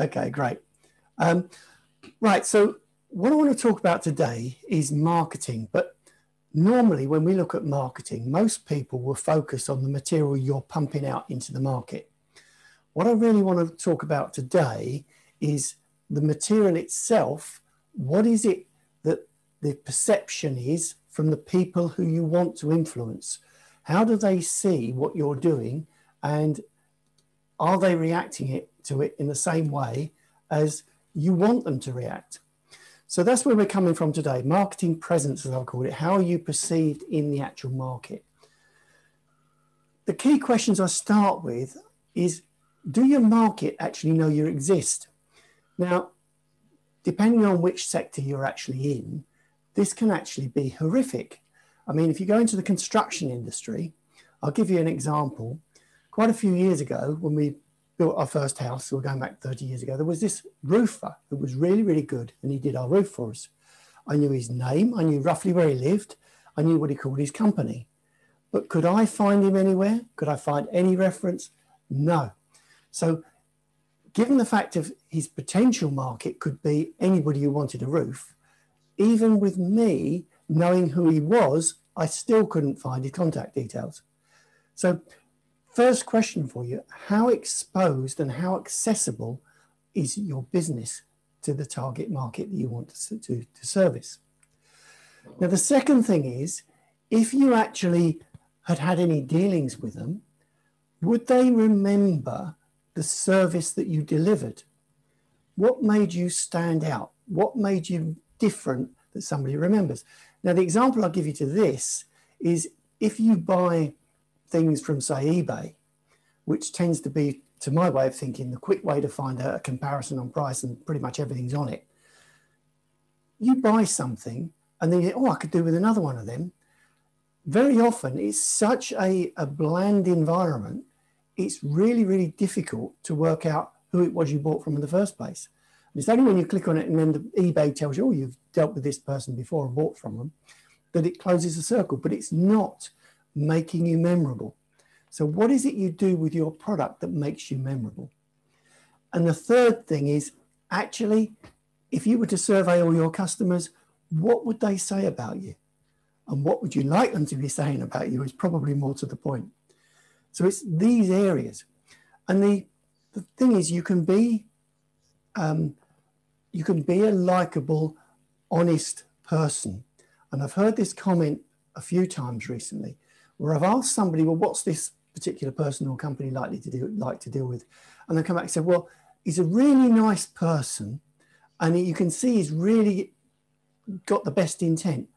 Okay, great. Right, so what I want to talk about today is marketing. But normally when we look at marketing, most people will focus on the material you're pumping out into the market. What I really want to talk about today is the material itself. What is it that the perception is from the people who you want to influence? How do they see what you're doing, and are they reacting to it in the same way as you want them to react? So that's where we're coming from today. Marketing presence, as I'll call it. How are you perceived in the actual market? The key questions I start with is, do your market actually know you exist? Now, depending on which sector you're actually in, this can actually be horrific. I mean, if you go into the construction industry, I'll give you an example. Quite a few years ago, when we built our first house, so we're going back 30 years ago, there was this roofer who was really, really good, and he did our roof for us. I knew his name, I knew roughly where he lived, I knew what he called his company. But could I find him anywhere? Could I find any reference? No. So given the fact of his potential market could be anybody who wanted a roof, even with me knowing who he was, I still couldn't find his contact details. So first question for you, how exposed and how accessible is your business to the target market that you want to service? Now, the second thing is, if you actually had any dealings with them, would they remember the service that you delivered? What made you stand out? What made you different that somebody remembers? Now, the example I'll give you to this is, if you buy things from, say, eBay, which tends to be, to my way of thinking, the quick way to find a comparison on price and pretty much everything's on it. You buy something and then you think, oh, I could do with another one of them. Very often it's such a bland environment, it's really, really difficult to work out who it was you bought from in the first place. And it's only when you click on it and then the eBay tells you, oh, you've dealt with this person before and bought from them, that it closes the circle, but it's not making you memorable. So what is it you do with your product that makes you memorable? And the third thing is, actually, if you were to survey all your customers, what would they say about you? And what would you like them to be saying about you is probably more to the point. So it's these areas. And the thing is, you can be a likable, honest person. And I've heard this comment a few times recently, where I've asked somebody, well, what's this particular person or company like to deal with? And they come back and say, well, he's a really nice person, and you can see he's really got the best intent,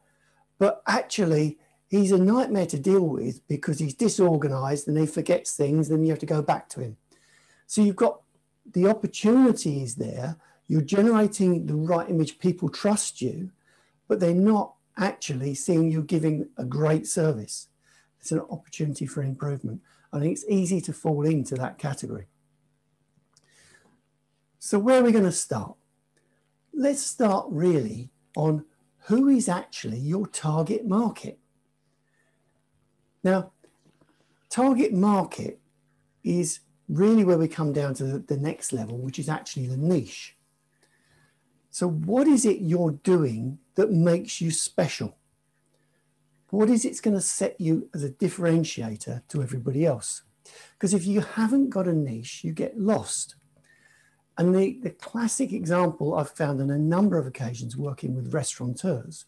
but actually he's a nightmare to deal with because he's disorganized and he forgets things, then you have to go back to him. So you've got the opportunities there, you're generating the right image, people trust you, but they're not actually seeing you giving a great service. It's an opportunity for improvement. I think it's easy to fall into that category. So where are we going to start? Let's start really on who is actually your target market. Now, target market is really where we come down to the next level, which is actually the niche. So what is it you're doing that makes you special? What is it's going to set you as a differentiator to everybody else? Because if you haven't got a niche, you get lost. And the classic example I've found on a number of occasions working with restaurateurs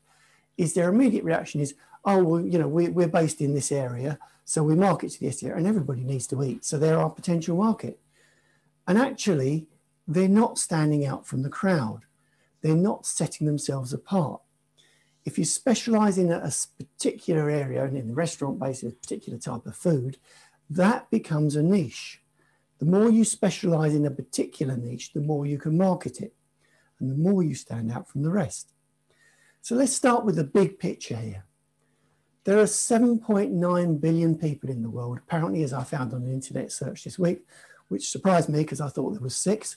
is their immediate reaction is, oh, well, you know, we're based in this area, so we market to this area, and everybody needs to eat, so they're our potential market. And actually, they're not standing out from the crowd. They're not setting themselves apart. If you specialize in a particular area, and in the restaurant base, a particular type of food, that becomes a niche. The more you specialize in a particular niche, the more you can market it, and the more you stand out from the rest. So let's start with the big picture here. There are 7.9 billion people in the world, apparently, as I found on an internet search this week, which surprised me because I thought there was 6.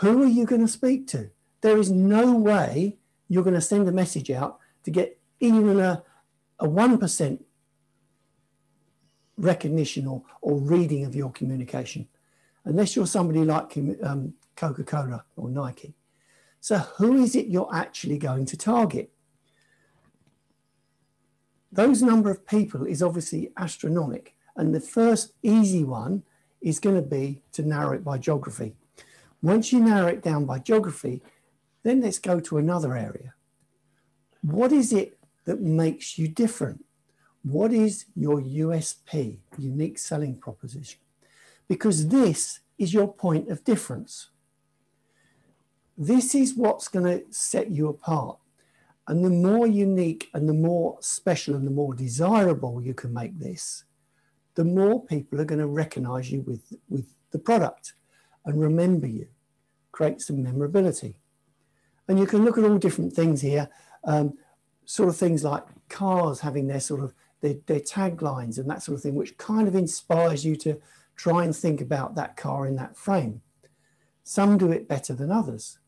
Who are you going to speak to? There is no way you're going to send a message out to get even a 1% recognition or reading of your communication. unless you're somebody like Coca-Cola or Nike. So who is it you're actually going to target? Those number of people is obviously astronomical. And the first easy one is going to be to narrow it by geography. Once you narrow it down by geography, then let's go to another area. What is it that makes you different? What is your USP, unique selling proposition? Because this is your point of difference. This is what's going to set you apart. And the more unique and the more special and the more desirable you can make this, the more people are going to recognize you with the product and remember you, create some memorability. And you can look at all different things here, sort of things like cars having their sort of their taglines and that sort of thing, which kind of inspires you to try and think about that car in that frame. Some do it better than others.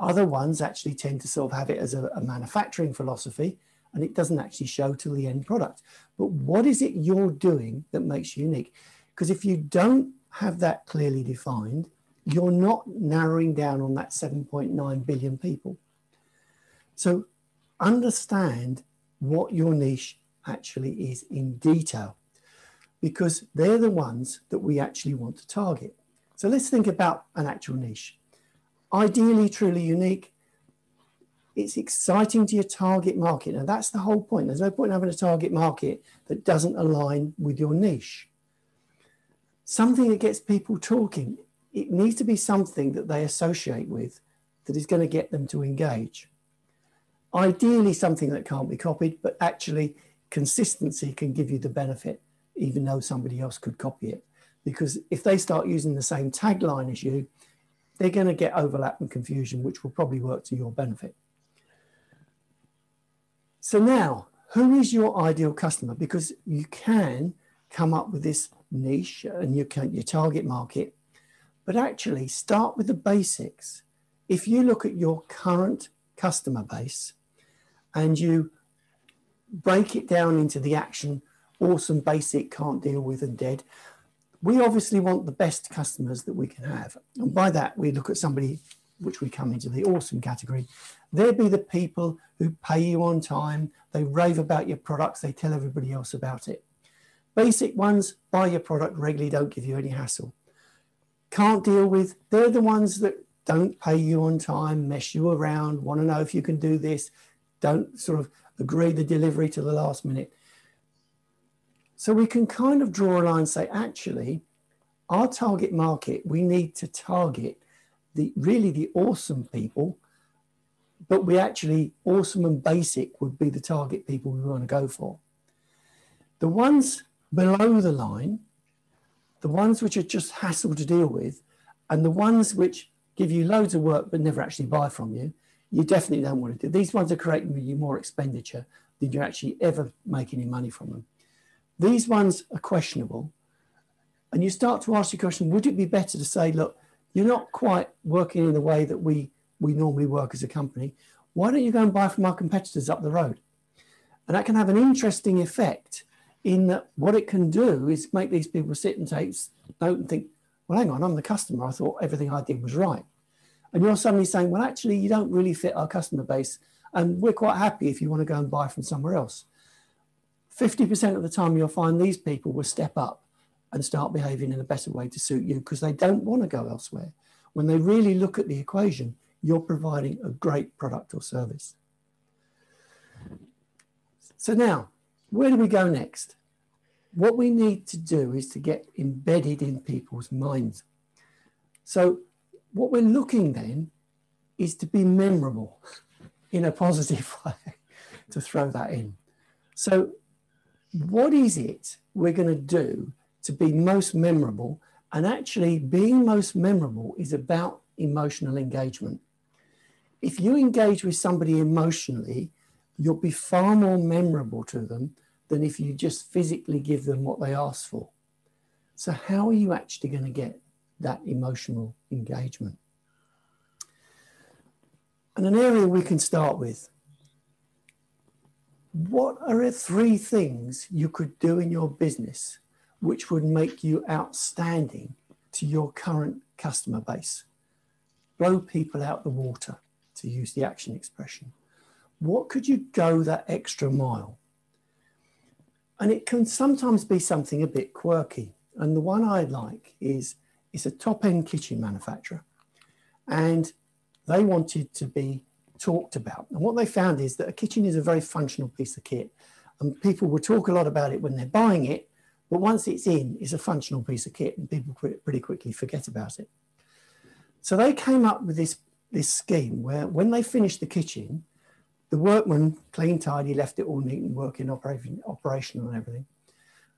Other ones actually tend to sort of have it as a manufacturing philosophy, and it doesn't actually show to the end product. But what is it you're doing that makes you unique? Because if you don't have that clearly defined, you're not narrowing down on that 7.9 billion people. So understand what your niche actually is in detail, because they're the ones that we actually want to target. So let's think about an actual niche. Ideally, truly unique. It's exciting to your target market. Now that's the whole point. There's no point in having a target market that doesn't align with your niche. Something that gets people talking. It needs to be something that they associate with that is going to get them to engage. Ideally, something that can't be copied, but actually consistency can give you the benefit, even though somebody else could copy it. Because if they start using the same tagline as you, they're going to get overlap and confusion, which will probably work to your benefit. So now, who is your ideal customer? Because you can come up with this niche and your target market, but actually start with the basics. If you look at your current customer base and you break it down into the action, awesome, basic, can't deal with, and dead, we obviously want the best customers that we can have. And by that, we look at somebody, which we come into the awesome category. They'll be the people who pay you on time. They rave about your products. They tell everybody else about it. Basic ones, buy your product regularly, don't give you any hassle. Can't deal with, they're the ones that don't pay you on time, mess you around, want to know if you can do this, don't sort of agree the delivery to the last minute. So we can kind of draw a line and say, actually, our target market, we need to target really the awesome people, but we actually, awesome and basic would be the target people we want to go for. The ones below the line, the ones which are just hassle to deal with, and the ones which give you loads of work but never actually buy from you, you definitely don't want to do. These ones are creating you more expenditure than you actually ever make any money from them. These ones are questionable. And you start to ask your question, would it be better to say, look, you're not quite working in the way that we normally work as a company. Why don't you go and buy from our competitors up the road? And that can have an interesting effect in that what it can do is make these people sit and take note and think, well, hang on, I'm the customer. I thought everything I did was right. And you're suddenly saying, well, actually, you don't really fit our customer base. And we're quite happy if you want to go and buy from somewhere else. 50% of the time, you'll find these people will step up and start behaving in a better way to suit you because they don't want to go elsewhere. When they really look at the equation, you're providing a great product or service. So now, where do we go next? What we need to do is to get embedded in people's minds. So what we're looking then is to be memorable in a positive way, to throw that in. So what is it we're going to do to be most memorable? And actually being most memorable is about emotional engagement. If you engage with somebody emotionally, you'll be far more memorable to them than if you just physically give them what they ask for. So how are you actually going to get that emotional engagement? And an area we can start with. What are 3 things you could do in your business which would make you outstanding to your current customer base? Blow people out the water, to use the action expression. What could you go that extra mile? And it can sometimes be something a bit quirky. And the one I like is it's a top-end kitchen manufacturer. And they wanted to be talked about. And what they found is that a kitchen is a very functional piece of kit. And people will talk a lot about it when they're buying it, but once it's in, it's a functional piece of kit and people pretty quickly forget about it. So they came up with this scheme where when they finished the kitchen, the workman, clean, tidy, left it all neat and working, operational and everything.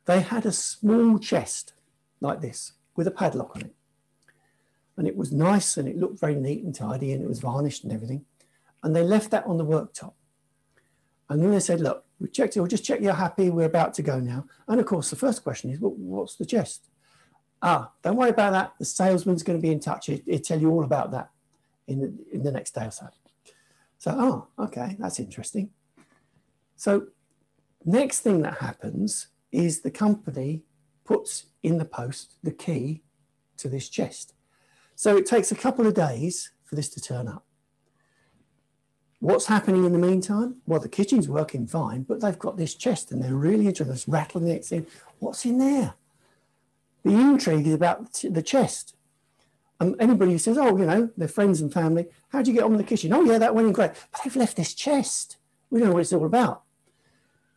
They had a small chest like this with a padlock on it. And it was nice and it looked very neat and tidy and it was varnished and everything. And they left that on the worktop. And then they said, look, we checked it, we'll just check you're happy, we're about to go now. And of course, the first question is, well, what's the chest? Don't worry about that. The salesman's going to be in touch. He'll tell you all about that in the next day or so. So, okay, that's interesting. So next thing that happens is the company puts in the post the key to this chest. So it takes a couple of days for this to turn up. What's happening in the meantime? Well, the kitchen's working fine, but they've got this chest and they're really interested. It's rattling it in. What's in there? The intrigue is about the chest. And anybody who says, oh, you know, they're friends and family, how'd you get on with the kitchen? Oh, yeah, that went in great. But they've left this chest. We don't know what it's all about.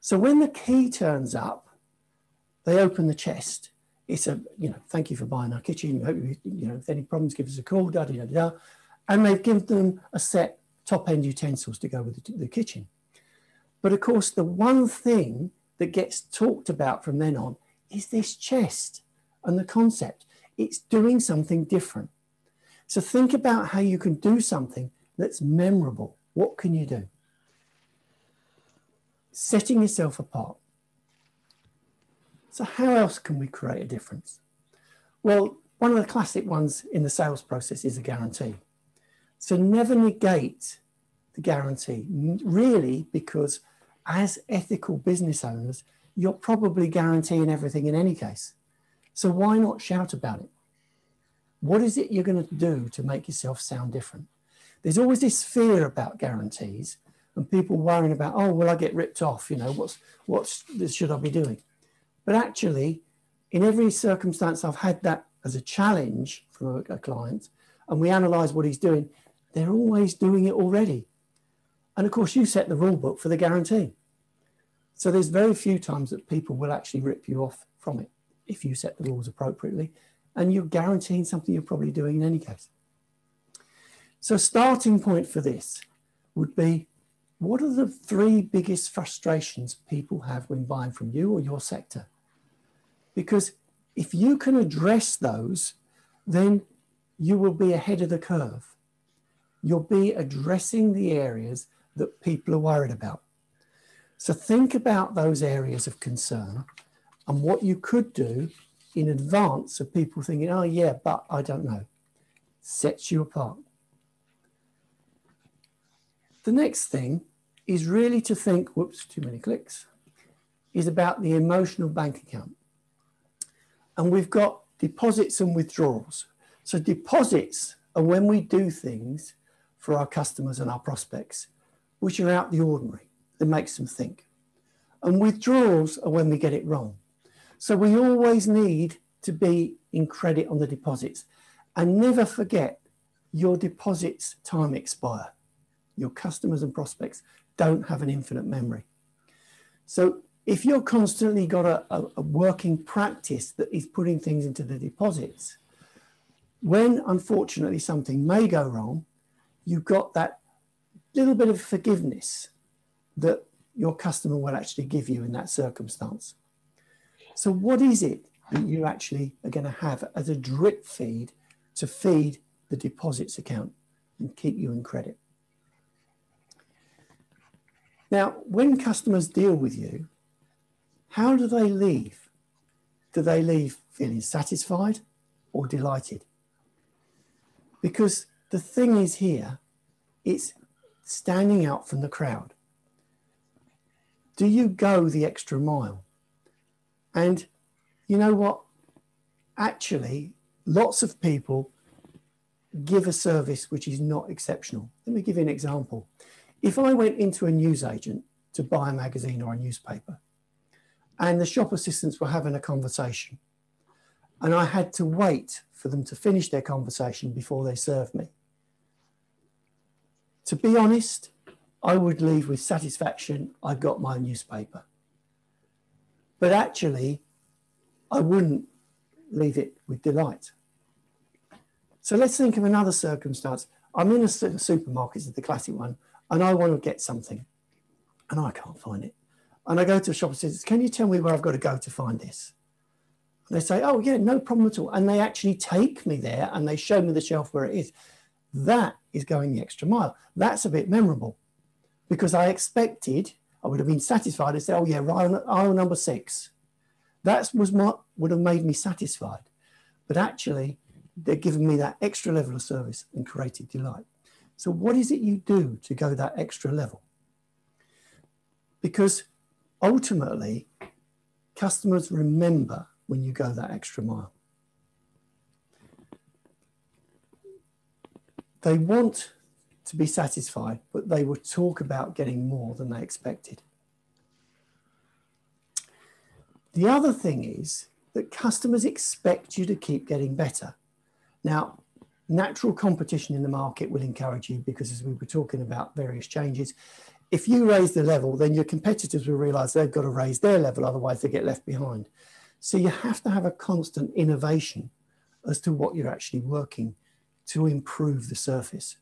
So when the key turns up, they open the chest. It's a, you know, thank you for buying our kitchen. Hope you know, if any problems, give us a call, da-da-da-da. And they've given them a set top-end utensils to go with the kitchen. But of course, the one thing that gets talked about from then on is this chest and the concept. It's doing something different. So think about how you can do something that's memorable. What can you do? Setting yourself apart. So how else can we create a difference? Well, one of the classic ones in the sales process is a guarantee. So never negate the guarantee, really, because as ethical business owners, you're probably guaranteeing everything in any case. So why not shout about it? What is it you're going to do to make yourself sound different? There's always this fear about guarantees and people worrying about, oh, will I get ripped off? You know, what should I be doing? But actually, in every circumstance I've had that as a challenge from a client, and we analyze what he's doing, they're always doing it already. And of course, you set the rule book for the guarantee. So there's very few times that people will actually rip you off from it if you set the rules appropriately, and you're guaranteeing something you're probably doing in any case. So starting point for this would be, what are the 3 biggest frustrations people have when buying from you or your sector? Because if you can address those, then you will be ahead of the curve. You'll be addressing the areas that people are worried about. So think about those areas of concern and what you could do in advance of people thinking, oh yeah, but I don't know. Sets you apart. The next thing is really to think, whoops, too many clicks, is about the emotional bank account. And we've got deposits and withdrawals. So deposits are when we do things for our customers and our prospects, which are out the ordinary, that makes them think. And withdrawals are when we get it wrong. So we always need to be in credit on the deposits. And never forget, your deposits time expire. Your customers and prospects don't have an infinite memory. So if you're constantly got a working practice that is putting things into the deposits, when unfortunately something may go wrong, you've got that little bit of forgiveness that your customer will actually give you in that circumstance. So what is it that you actually are going to have as a drip feed to feed the deposits account and keep you in credit? Now, when customers deal with you, how do they leave? Do they leave feeling satisfied or delighted? Because the thing is here, it's standing out from the crowd. Do you go the extra mile? And you know what? Actually, lots of people give a service which is not exceptional. Let me give you an example. If I went into a newsagent to buy a magazine or a newspaper, and the shop assistants were having a conversation, and I had to wait for them to finish their conversation before they served me, to be honest, I would leave with satisfaction, I got my newspaper. But actually, I wouldn't leave it with delight. So let's think of another circumstance. I'm in a supermarket, is the classic one, and I want to get something, and I can't find it. And I go to a shop and says, can you tell me where I've got to go to find this? And they say, oh yeah, no problem at all. And they actually take me there and they show me the shelf where it is. That is going the extra mile. That's a bit memorable because I expected, I would have been satisfied and said, oh yeah, right on aisle number 6. That was what would have made me satisfied. But actually, they're giving me that extra level of service and created delight. So what is it you do to go that extra level? Because ultimately, customers remember when you go that extra mile. They want to be satisfied, but they will talk about getting more than they expected. The other thing is that customers expect you to keep getting better. Now, natural competition in the market will encourage you because, as we were talking about various changes, if you raise the level, then your competitors will realize they've got to raise their level, otherwise they get left behind. So you have to have a constant innovation as to what you're actually working to improve the surface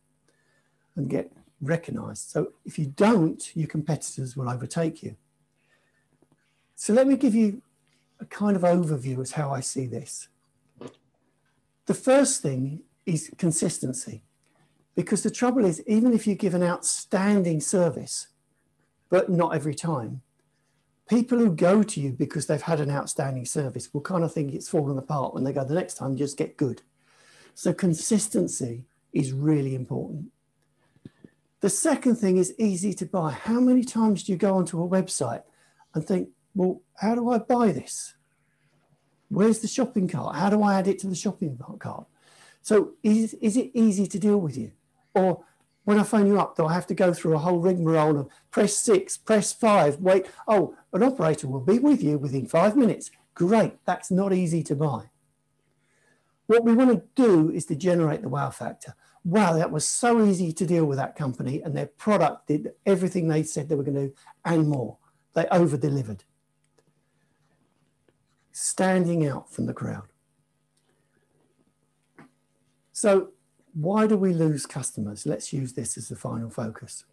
and get recognized. So if you don't, your competitors will overtake you. So let me give you a kind of overview as how I see this. The first thing is consistency, because the trouble is, even if you give an outstanding service, but not every time, people who go to you because they've had an outstanding service will kind of think it's fallen apart when they go the next time, just get good. So consistency is really important. The second thing is easy to buy. How many times do you go onto a website and think, well, how do I buy this? Where's the shopping cart? How do I add it to the shopping cart? So is it easy to deal with you? Or when I phone you up, do I have to go through a whole rigmarole of press 6, press 5, wait, oh, an operator will be with you within 5 minutes. Great, that's not easy to buy. What we want to do is to generate the wow factor. Wow, that was so easy to deal with that company, and their product did everything they said they were going to do and more. They over-delivered. Standing out from the crowd. So why do we lose customers? Let's use this as the final focus.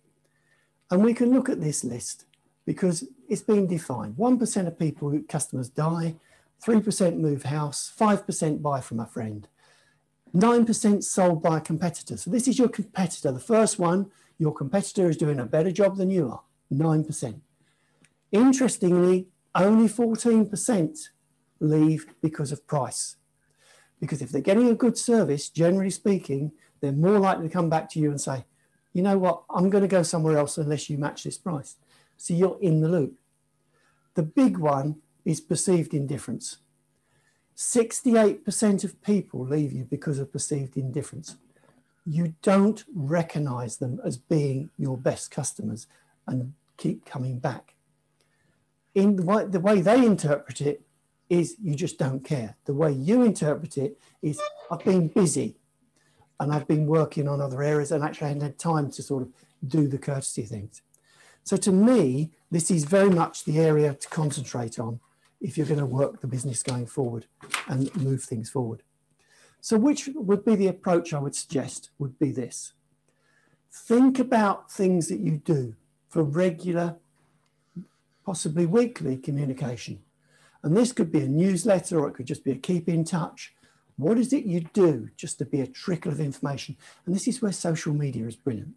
And we can look at this list because it's been defined. 1% of people, customers die, 3% move house, 5% buy from a friend, 9% sold by a competitor. So this is your competitor. The first one, your competitor is doing a better job than you are, 9%. Interestingly, only 14% leave because of price. Because if they're getting a good service, generally speaking, they're more likely to come back to you and say, you know what, I'm going to go somewhere else unless you match this price. So you're in the loop. The big one is perceived indifference. 68% of people leave you because of perceived indifference. You don't recognize them as being your best customers and keep coming back. In the way they interpret it is you just don't care. The way you interpret it is I've been busy and I've been working on other areas and actually I hadn't had time to sort of do the courtesy things. So to me, this is very much the area to concentrate on if you're going to work the business going forward and move things forward. So which would be the approach I would suggest would be this. Think about things that you do for regular, possibly weekly communication. And this could be a newsletter or it could just be a keep in touch. What is it you do just to be a trickle of information? And this is where social media is brilliant.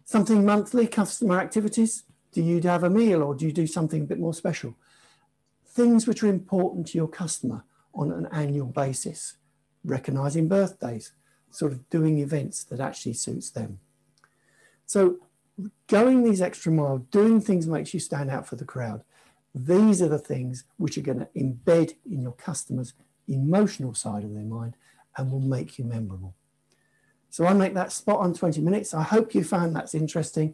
Something monthly, customer activities. Do you have a meal or do you do something a bit more special? Things which are important to your customer on an annual basis. Recognizing birthdays, sort of doing events that actually suits them. So going these extra mile, doing things makes you stand out for the crowd. These are the things which are going to embed in your customers emotional side of their mind and will make you memorable. So I make that spot on 20 minutes. I hope you found that's interesting.